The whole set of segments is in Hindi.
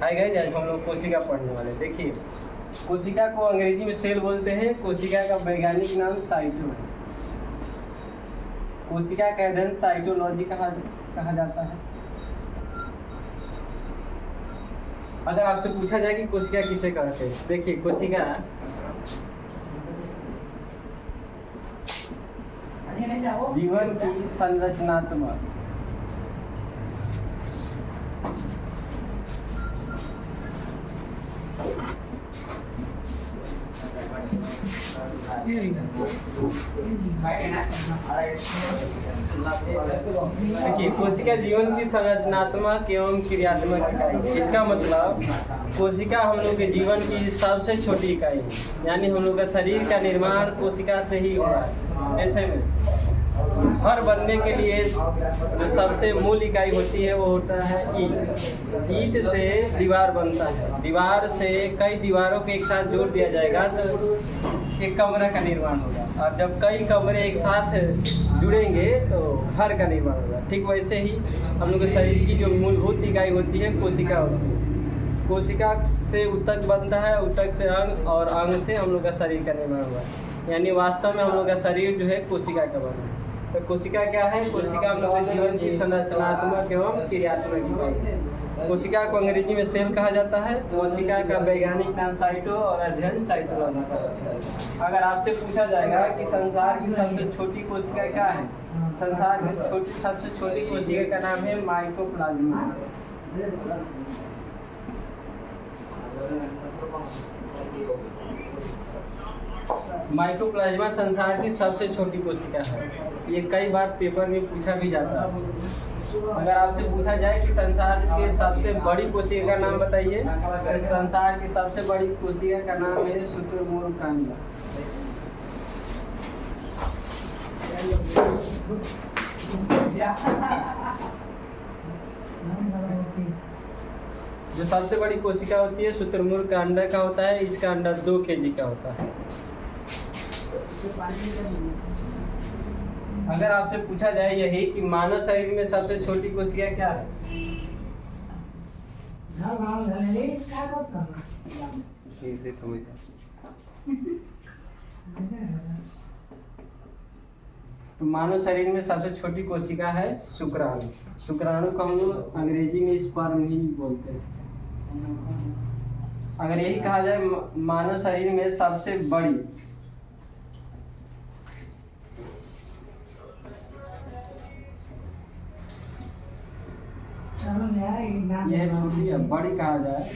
हाय गाइस, आज हम लोग कोशिका पढ़ने वाले हैं। देखिए, कोशिका को अंग्रेजी में सेल बोलते हैं। कोशिका का वैज्ञानिक नाम साइटो है। कोशिका का अध्ययन साइटोलॉजी कहा जाता है। अगर आपसे पूछा जाए कि कोशिका किसे कहते हैं, देखिए कोशिका जीवन की संरचनात्मक देखिए, कोशिका जीवन की संरचनात्मक एवं क्रियात्मक इकाई। इसका मतलब कोशिका हम लोग के जीवन की सबसे छोटी इकाई है। यानी हम लोग का शरीर का निर्माण कोशिका से ही हुआ है। ऐसे में घर बनने के लिए जो सबसे मूल इकाई होती है वो होता है ईंट। ईंट से दीवार बनता है। दीवार से कई दीवारों को एक साथ जोड़ दिया जाएगा तो एक कमरा का निर्माण होगा। और जब कई कमरे एक साथ जुड़ेंगे तो घर का निर्माण होगा। ठीक वैसे ही हम लोग के शरीर की जो मूलभूत इकाई होती है कोशिका होती है। कोशिका से ऊतक बनता है, ऊतक से अंग, और अंग से हम लोग का शरीर का निर्माण हुआ। यानी वास्तव में हम लोग का शरीर जो है कोशिका का बना है। तो कोशिका क्या है? कोशिका हम लोग के जीवन की संरचनात्मक एवं क्रियात्मक इकाई है। कोशिका को अंग्रेजी में सेल कहा जाता है। कोशिका का वैज्ञानिक नाम साइटो और अध्ययन साइटोलॉजी का होता है। अगर आपसे पूछा जाएगा कि संसार की सबसे छोटी कोशिका क्या है, संसार की सबसे छोटी कोशिका का नाम है माइकोप्लाज्मा। माइकोप्लाज्मा संसार की सबसे छोटी कोशिका है। ये कई बार पेपर में पूछा भी जाता है। अगर आपसे पूछा जाए कि संसार की सबसे बड़ी कोशिका का नाम बताइए, तो संसार की सबसे बड़ी कोशिका का नाम है शुतुरमुर्ग कांडा। जो सबसे बड़ी कोशिका होती है शुतुरमुर्ग का अंडा का होता है। इसका अंडा 2 kg का होता है। अगर आपसे पूछा जाए यही कि मानव शरीर में सबसे छोटी कोशिका क्या है, तो मानव शरीर में सबसे छोटी कोशिका है शुक्राणु। शुक्राणु को हम लोग अंग्रेजी में स्पर्म ही बोलते हैं। अगर यही कहा जाए मानव शरीर में सबसे बड़ी, यह छोटी है, बड़ी कहा जाए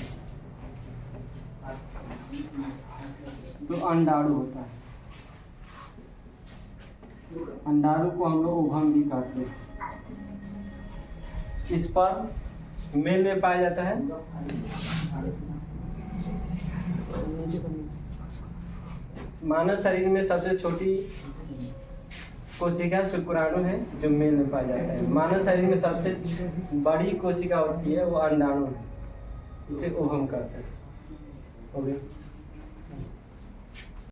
तो अंडाणु होता है। अंडाणु को हम लोग ओवम भी कहते हैं। इस पर मेल में पाया जाता है। मानव शरीर में सबसे छोटी कोशिका शुक्राणु है जो मेल में पाया जाता है। मानव शरीर में सबसे बड़ी कोशिका होती है वो अंडाणु है। इसे ओवम कहते हैं। हो गया।